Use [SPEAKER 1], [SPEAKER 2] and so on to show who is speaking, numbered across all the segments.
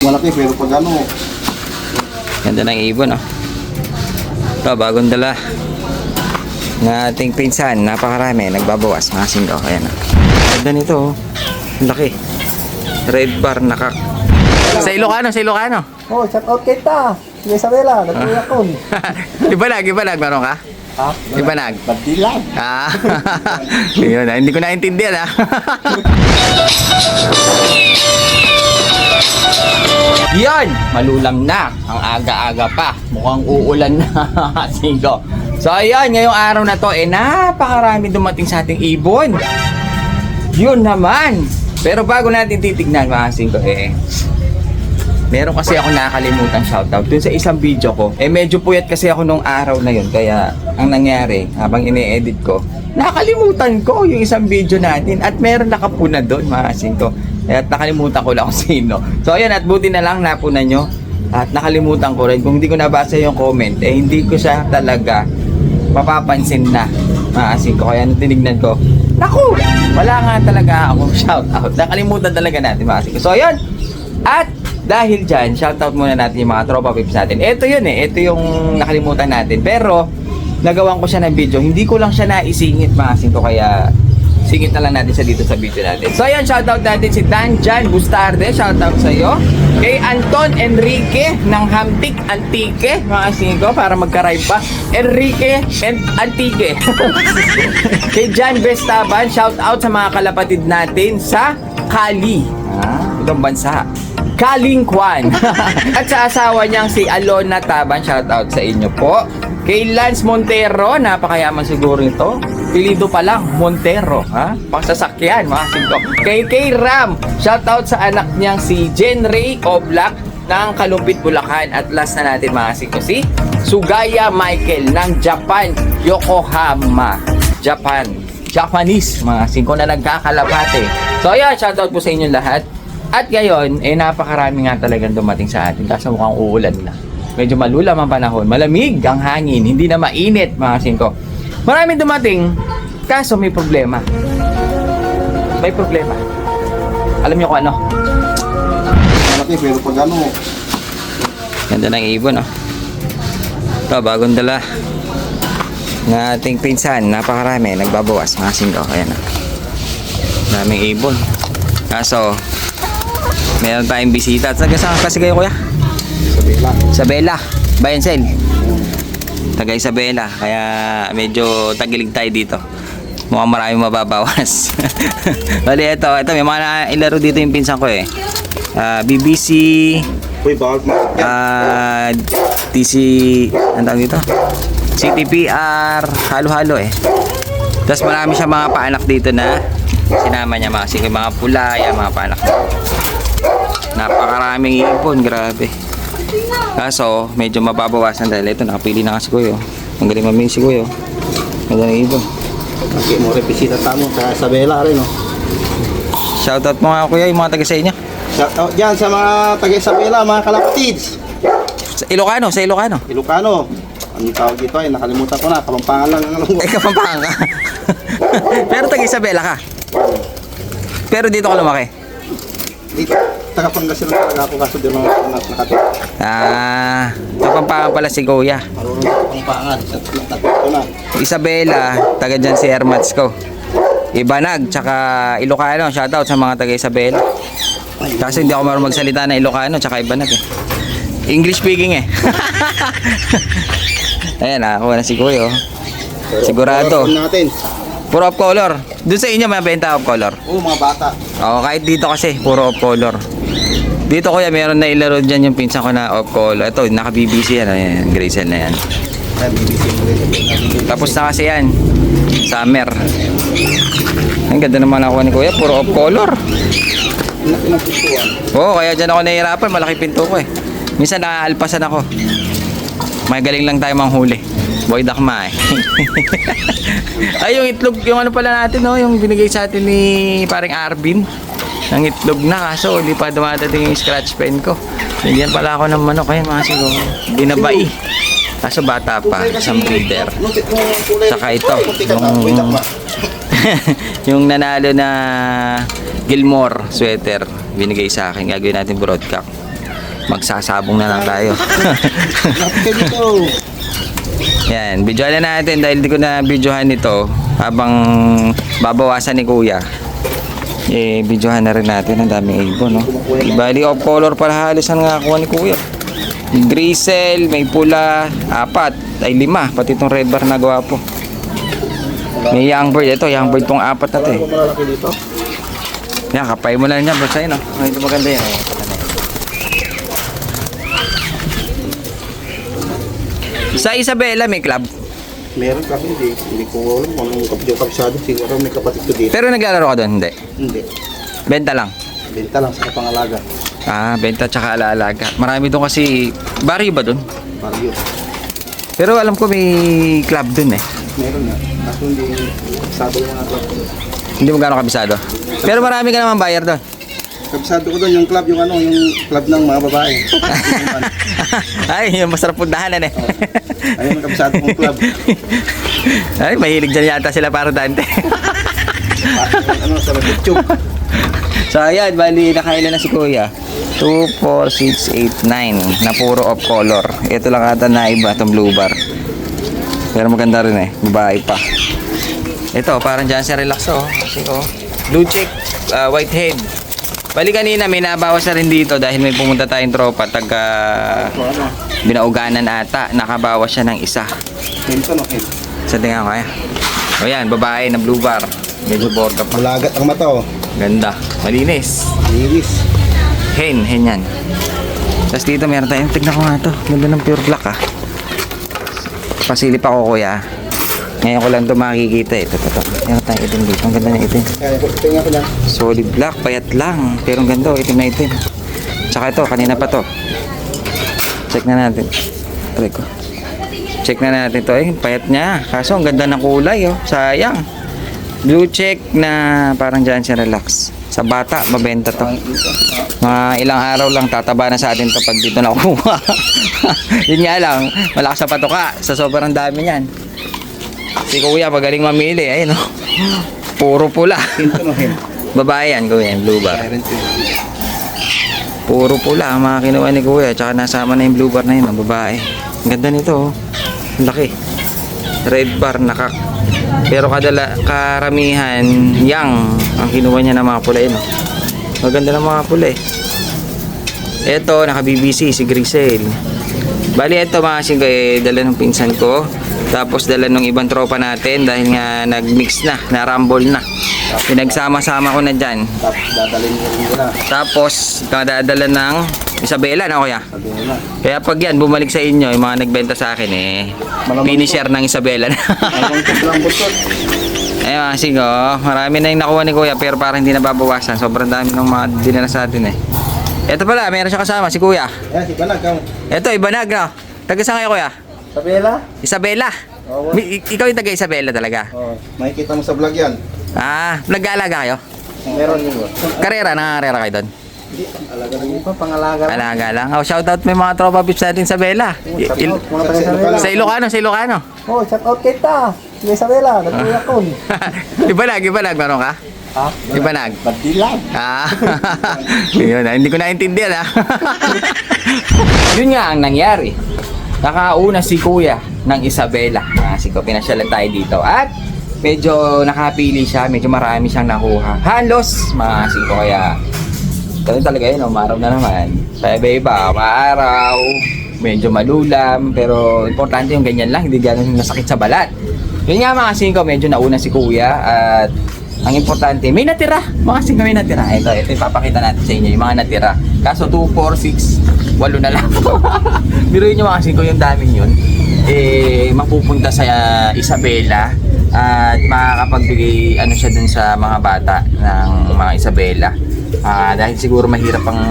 [SPEAKER 1] Malaki pero pag ano,
[SPEAKER 2] Ganda ng ibon, oh. Ito, bagong dala ng ating pinsan. Napakarami, nagbabawas, mga singgaw. Ayan, oh. Ganda nito, oh. Laki. Red bar, nakak. Sa Ilocano, sa Ilocano.
[SPEAKER 1] oh, shout out kita. Sige Isabela, nagkuya ko.
[SPEAKER 2] Ibanag, meron ka?
[SPEAKER 1] Ha?
[SPEAKER 2] Ibanag.
[SPEAKER 1] Bagdilag.
[SPEAKER 2] Ah, yun, hindi ko naintindihan, ah. Yan, malulam na. Ang aga-aga pa. Mukhang uulan na. Singgo. So, ayan, ngayong araw na to, napakarami dumating sa ating ibon. Yun naman. Pero bago natin titignan, mga singgo, meron kasi ako nakakalimutan shoutout dun sa isang video ko. Medyo puyat kasi ako nung araw na yun. Kaya, ang nangyari, habang ine-edit ko, nakalimutan ko yung isang video natin. At meron nakapuna doon, mga singgo. At nakalimutan ko lang kung sino. So, ayan, at buti na lang napunan nyo. At nakalimutan ko rin. Kung hindi ko nabasa yung comment, hindi ko siya talaga mapapansin na, mga singgo. Kaya, nung tinignan ko, naku! Wala nga talaga akong shoutout. Nakalimutan talaga natin, mga singgo. So, ayan. At, dahil dyan, shoutout muna natin yung mga tropa pips natin. Ito yun ito yung nakalimutan natin. Pero, nagawan ko siya ng video. Hindi ko lang siya naisingit, mga singko. Kaya, singit na lang natin siya dito sa video natin. So, ayan, shoutout natin si Danjan Bustarde. Shoutout sa'yo. Kay Anton Enrique ng Hamtik Antique, mga singko, para magka-rhyme pa. Enrique and Antique. Kay Jan Bestaban, shoutout sa mga kalapatid natin sa Cali. Itong bansa. Kalingkwan. At sa asawa niyang si Alona Taban, shoutout sa inyo po. Kay Lance Montero, napakayaman siguro ito. Pilido pa lang, Montero, ha? Pangsasakyan, mga singko. Kay Ram, shoutout sa anak niyang si Jen Ray Oblak ng Kalumpit, Bulacan. At last na natin, mga singko, si Sugaya Michael ng Japan, Yokohama, Japan. Japanese, mga singko na nagkakalapate. So, ayan, shoutout po sa inyo lahat. At ngayon, napakarami nga talagang dumating sa atin. Kaso mukhang uulan na. Medyo malulam ang panahon. Malamig ang hangin. Hindi na mainit, mga singko. Maraming dumating. Kaso may problema. May problema. Alam niyo kung ano?
[SPEAKER 1] Malaki pero pag ano,
[SPEAKER 2] Ganda ng ibon, oh. Ito, bagong dala ng ating pinsan. Napakarami. Nagbabawas, mga singko. Ayan, oh. Daming ibon. Kaso, meron tayong bisita. Saan kasi kayo, kuya?
[SPEAKER 1] Isabela.
[SPEAKER 2] Isabela. Bayan Sel. Taga Isabela. Kaya medyo tagilig tayo dito. Mukhang maraming mababawas. Bali, ito. May mga ilaro dito yung pinsan ko, BBC.
[SPEAKER 1] Uy, bawal mo.
[SPEAKER 2] TC. Ang tawag dito? CTPR. Halo-halo, Tapos marami siya mga paanak dito na sinama niya, mga pula, mga paanak. Napakaraming ibon, grabe. Kaso, medyo mababawasan dahil ito, nakapili na kasi kuya. Ang galing mamili si kuya. Ganda ng ibon.
[SPEAKER 1] Okay, mo rin bisita tamo sa Isabela rin, no?
[SPEAKER 2] Shoutout mo nga kuya, yung mga taga sa inyo.
[SPEAKER 1] Shout out dyan sa mga taga-Isabela, mga kalapatids.
[SPEAKER 2] Sa Ilocano.
[SPEAKER 1] Ilocano. Anong tawag dito nakalimutan ko na. Kapampangan lang ang alam ko.
[SPEAKER 2] Kapampangan ka. Pero taga Isabela ka. Pero dito ka lumaki.
[SPEAKER 1] Dito, taga-Pangasinan talaga ako kaso din nakatid.
[SPEAKER 2] Kapampangan pala si kuya.
[SPEAKER 1] Marunong ako Kapampangan. Tatlo na.
[SPEAKER 2] Isabela, taga dyan si Hermats ko. Ibanag, tsaka Ilocano. Shoutout sa mga taga Isabela. Kasi hindi ako marunong magsalita ng Ilocano, tsaka Ibanag, English speaking, Ayan, nakakuha na si kuya, Sigurado.
[SPEAKER 1] Natin.
[SPEAKER 2] Puro off color. Doon sa inyo may benta off color.
[SPEAKER 1] Oo, mga bata.
[SPEAKER 2] Oo, kahit dito kasi puro off color. Dito kuya meron na ilaro dyan yung pinsan ko na off color. Ito, naka BBC yan. Ayan, Grayson na yan. Tapos na kasi yan. Summer. Ang ganda naman ako ni kuya. Puro off color. Oo, kaya dyan ako nahihirapan. Malaki pinto ko, Minsan nakaalpasan ako. May galing lang tayo manghuli. Boy Dakma, Ay, yung itlog, yung ano pala natin, yung binigay sa atin ni paring Arvin. Ang itlog na, kaso hindi pa dumadating yung scratch pen ko. Bigyan pala ako ng manok, kaya mga siguro. Binabai. Kaso bata pa, isang breeder. Saka ito, yung nanalo na Gilmore sweater, binigay sa akin. Gagawin natin broadcast. Magsasabong na lang tayo.
[SPEAKER 1] Lapit ka dito.
[SPEAKER 2] Yan, videohan na natin dahil di ko na videohan ito habang babawasan ni Kuya. Eh, videohan na rin natin. Ang daming ibon, no? Ibali of color pala halos ang nakakuha ni Kuya. Grisel, may pula, 4, ay 5. Pati itong red bar na gwapo. May young bird. Ito, young bird tong 4 na to eh.
[SPEAKER 1] Wala ko malalaki dito.
[SPEAKER 2] Yan, kapay mo lang yan. Basta yun, no? Ito maganda yan. Sa Isabela, may club.
[SPEAKER 1] Meron kasi hindi ko alam kung anong kapatid kabisado. Siguro may kapatid ko dito.
[SPEAKER 2] Pero naglalaro ka doon? Hindi.
[SPEAKER 1] Hindi.
[SPEAKER 2] Benta lang.
[SPEAKER 1] Benta lang sa pangalaga.
[SPEAKER 2] Ah, benta tsaka alaalaga. Marami doon kasi, bari ba doon?
[SPEAKER 1] Barrio.
[SPEAKER 2] Pero alam ko may club doon eh.
[SPEAKER 1] Meron na. Kaso hindi kabisado yung mga club ko.
[SPEAKER 2] Hindi mo gano'ng kabisado. Pero marami ka naman buyer doon.
[SPEAKER 1] Kabisado ko doon yung club, yung club ng mga babae.
[SPEAKER 2] Ay, yung masarap puntahanan eh.
[SPEAKER 1] Ayun ang kabisado kong club.
[SPEAKER 2] Ay, mahilig dyan yata sila para dante.
[SPEAKER 1] Sa YouTube.
[SPEAKER 2] So ayan, bali nakailan na si Kuya. 2, 4, 6, 8, 9 na puro off color. Ito lang ata na iba, itong blue bar. Pero maganda rin eh, babae pa. Ito, parang dyan siya relax oh. Kasi oh, blue check, white head. Bali kanina may nabawas na rin dito dahil may pumunta tayong tropa taga Binauganan ata. Nakabawas siya ng isa.
[SPEAKER 1] Hinto no, hin.
[SPEAKER 2] Sa tingin ko kaya. O yan, babae na blue bar. Medyo borga pa.
[SPEAKER 1] Malagat ang mata oh.
[SPEAKER 2] Ganda. Malinis.
[SPEAKER 1] Linis.
[SPEAKER 2] Hen yan. Tapos dito meron tayong, tignan ko nga to. Ganda ng pure black ah. Pasilip ako kuya. Ngayon ko lang ito makikita eh. Ito. Meron tayong itim dito. Ang ganda ng itim.
[SPEAKER 1] Kaya tingnan ko niyan.
[SPEAKER 2] Solid black, payat lang. Pero ang ganda, itim na itim. Tsaka ito, kanina pa to. Check na natin. Try ko. Check na natin to. Payat niya. Kaso ang ganda ng kulay oh. Sayang. Blue check na parang dyan siya relax. Sa bata, mabenta to. Mga ilang araw lang tataba na sa atin to pag dito nakuha. Yun nga lang, malakas sa patuka. Sa sobrang dami niyan. Si Kuya, pagaling mamili. Ayun oh. Puro pula.
[SPEAKER 1] Hinto no, hin.
[SPEAKER 2] Babae yan, Kuya. Blue bar. Puro pula ang mga kinuha ni Kuya. Tsaka nasama na yung blue bar na yun, ang babae. Ang ganda nito oh. Ang laki. Red bar, nakak. Pero karamihan, yang ang kinuha niya ng mga pula yun oh. Maganda ng mga pula eh. Ito, naka-BBC, si Grisel. Bali, ito mga singko eh, dala ng pinsan ko. Tapos dala ng ibang tropa natin dahil nga nag-mix na, na-rumble na. Pinagsama-sama ko na dyan.
[SPEAKER 1] Tapos dadalhin niyo rin na.
[SPEAKER 2] Tapos, madadala ng Isabela na kuya.
[SPEAKER 1] Sabi mo na.
[SPEAKER 2] Kaya pag yan, bumalik sa inyo, yung mga nagbenta sa akin eh, finisher ng Isabela na.
[SPEAKER 1] Ang lang busot.
[SPEAKER 2] Ayun mga singko, marami na yung nakuha ni Kuya pero parang hindi nababawasan. Sobrang dami ng mga dinala sa atin eh. Ito pala, meron siya kasama, si Kuya.
[SPEAKER 1] Ayan, si Banag.
[SPEAKER 2] Ito, Ibanag no? Taga saan kayo Kuya?
[SPEAKER 1] Sabela?
[SPEAKER 2] Isabela.
[SPEAKER 1] Oo.
[SPEAKER 2] Ikaw yung taga Isabela talaga.
[SPEAKER 1] Oh, makikita mo sa vlog yan.
[SPEAKER 2] Ah, nag-aalaga kayo?
[SPEAKER 1] Meron yun.
[SPEAKER 2] Karera, nangarera kayo doon?
[SPEAKER 1] Alaga rin pa, pangalaga.
[SPEAKER 2] Alaga lang. Oh, shoutout may mga tropa pips natin sa Bella. Sa Ilocano, sa Ilocano.
[SPEAKER 1] Oh, shout out kita. Sige Isabela, nagtuya ko.
[SPEAKER 2] Ibanag, meron ka?
[SPEAKER 1] Ha?
[SPEAKER 2] Ibanag.
[SPEAKER 1] Badilag.
[SPEAKER 2] Ah, yun, hindi ko naintindihan ha. Yun nga ang nangyari. Nakauna si Kuya ng Isabela. Sige, pinasyalan tayo dito. At medyo nakapili siya, medyo marami siyang nakuha. Halos, mga singko kaya. Ganun talaga yun, umaraw na naman. Sa iba-iba, maaraw, medyo malulam, pero importante yung ganyan lang, hindi ganun nasakit sa balat. Yun nga mga singko, medyo nauna si Kuya at ang importante, may natira. Mga singko may natira. Ito ipapakita natin sa inyo, yung mga natira. Kaso 2, 4, 6, 8 na lang. Biruin nyo mga singko, yung daming yun. Mapupunta sa Isabela at makakapagbigay ano siya dun sa mga bata ng mga Isabela. Dahil siguro mahirap ang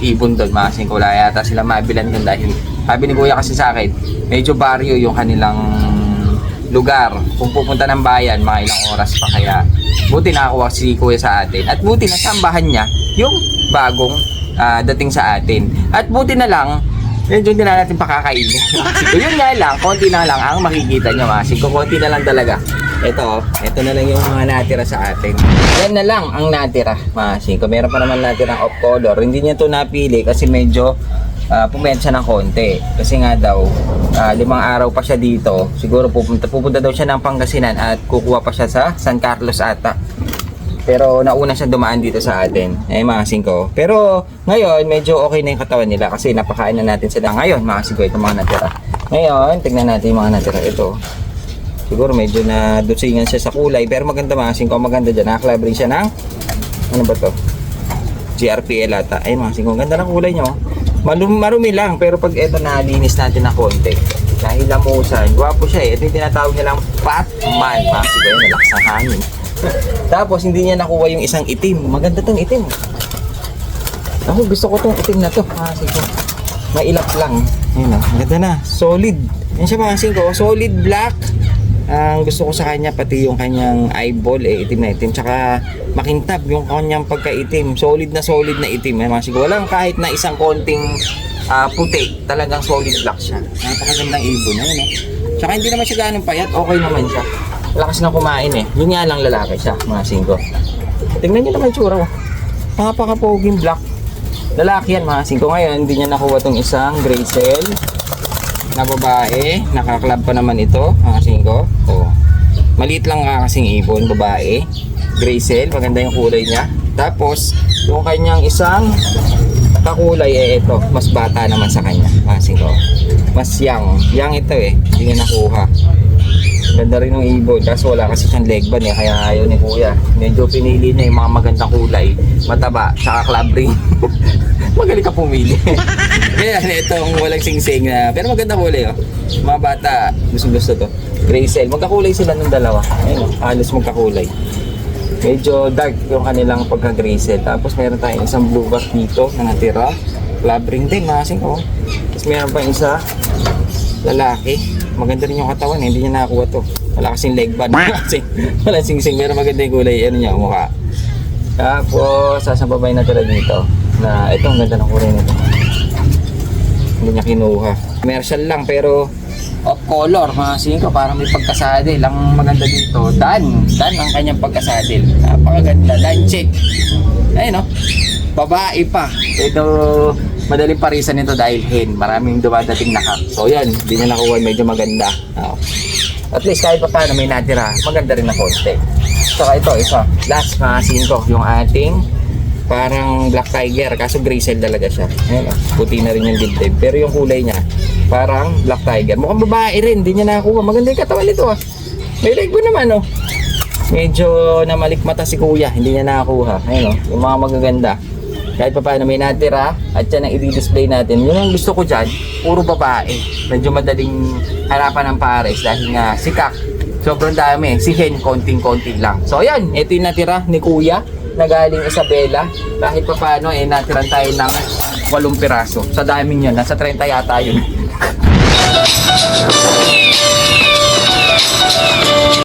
[SPEAKER 2] ibon doon, mga singko, wala yata sila mabilan doon dahil sabi ni Kuya kasi sa akin, medyo baryo yung kanilang lugar. Kung pupunta ng bayan, mga ilang oras pa, kaya buti nakakuha si Kuya sa atin at buti nasambahan niya yung bagong dating sa atin at buti na lang medyo hindi na natin pakakainin. Yun nga lang, konti na lang ang makikita nyo mga singko, konti na lang talaga. Ito na lang yung mga natira sa atin. Yan na lang ang natira, mga singko. Meron pa naman natirang off color. Hindi niya to napili kasi medyo pumensa ng konti. Kasi nga daw, 5 araw pa siya dito. Siguro pupunta daw siya ng Pangasinan at kukuha pa siya sa San Carlos ata. Pero nauna siya dumaan dito sa atin. Mga singko. Pero ngayon, medyo okay na yung katawan nila kasi napakain na natin sila. Ngayon, mga singko, ito mga natira. Ngayon, tignan natin yung mga natira. Ito. Siguro medyo na dusingan siya sa kulay. Pero maganda mga singko. Maganda dyan. Nakaklab rin siya ng, ano ba to? GRPL ata. Mga singko. Ganda ng kulay nyo. Marumi lang. Pero pag ito nalinis natin na konti. Dahil lamusan. Gwapo siya eh. Ito yung tinatawag nilang Batman. Mga singko. Yung nalakas ng hangin. Tapos hindi niya nakuha yung isang itim. Maganda tong itim. Ako gusto ko tong itim na to. Singko. Mailap lang. Ayun na. Maganda na. Solid. Yan siya mga singko. Solid black. Ang gusto ko sa kanya pati yung kanyang eyeball itim na itim, tsaka makintab yung kanyang pagkaitim, solid na itim. Mga siguro walang kahit na isang konting puti, talagang solid black siya. Napakagandang ibon na yun. Tsaka hindi naman siya ganun payat, okay naman siya. Lakas na kumain yun nga lang lalaki siya mga singko. Tingnan nyo naman yung tsura ko, napakapoging black. Lalaki yan mga singko. Ngayon hindi niya nakuha tong isang gray cell na babae, nakaklab pa naman ito mga singko. Maliit lang kasing ibon, babae, gray cell, maganda yung kulay niya. Tapos yung kanyang isang kakulay ito, mas bata naman sa kanya mga singko. Mas young ito hindi niya nakuha. Ganda rin yung ibon, kaso wala kasi siyang leg band kaya ayaw ni kuya. Medyo pinili niya yung mga magandang kulay, mataba, tsaka club ring. Magaling ka pumili. Kaya itong walang sing-sing na, pero maganda kulay mga bata, gusto to. Gray cell, magkakulay sila ng dalawa. Ayun halos magkakulay. Medyo dark yung kanilang pagka-gray cell. Tapos meron tayong isang blue back dito na natira. Club ring din, mga singko. Tapos meron pa isa lalaki. Maganda rin yung katawan, hindi niya nakakuha to. Wala kasing leg band. Wala sing-sing, pero maganda yung kulay. Ano niya, mukha. Tapos, sasababay na tira dito. Na ito, ang ganda ng kulay nito. Hindi niya kinuha. Commercial lang, pero off color, mga singko, parang may pagkasadil. Ang maganda dito, Dan ang kanyang pagkasadil. Napakaganda, Dan check. Ayun babae pa. Ito, madaling parisan nito dahil hen. Maraming dumadating na kak. So yan, hindi niya nakuha, medyo maganda. At least kahit pa paano may natira, maganda rin na konti. Saka ito, isa, last mga singko, yung ating parang black tiger, kaso gray cell talaga siya. Ayun, puti na rin yung dibdib. Pero yung kulay niya, parang black tiger. Mukhang babae rin, hindi niya nakuha. Maganda yung katawan nito May leg naman Medyo namalikmata si kuya, hindi niya nakakuha. Ayun yung mga magaganda. Kahit pa paano may natira at yan ang i-display natin. Yun ang gusto ko dyan, puro babae. Medyo madaling harapan ng pares dahil nga si Kak, sobrang dami. Si Hen, konting-konti lang. So ayan, ito yung natira ni kuya na galing Isabela. Kahit pa paano, natiran tayo ng 8 piraso. Sa daming yun, nasa 30 yata yun.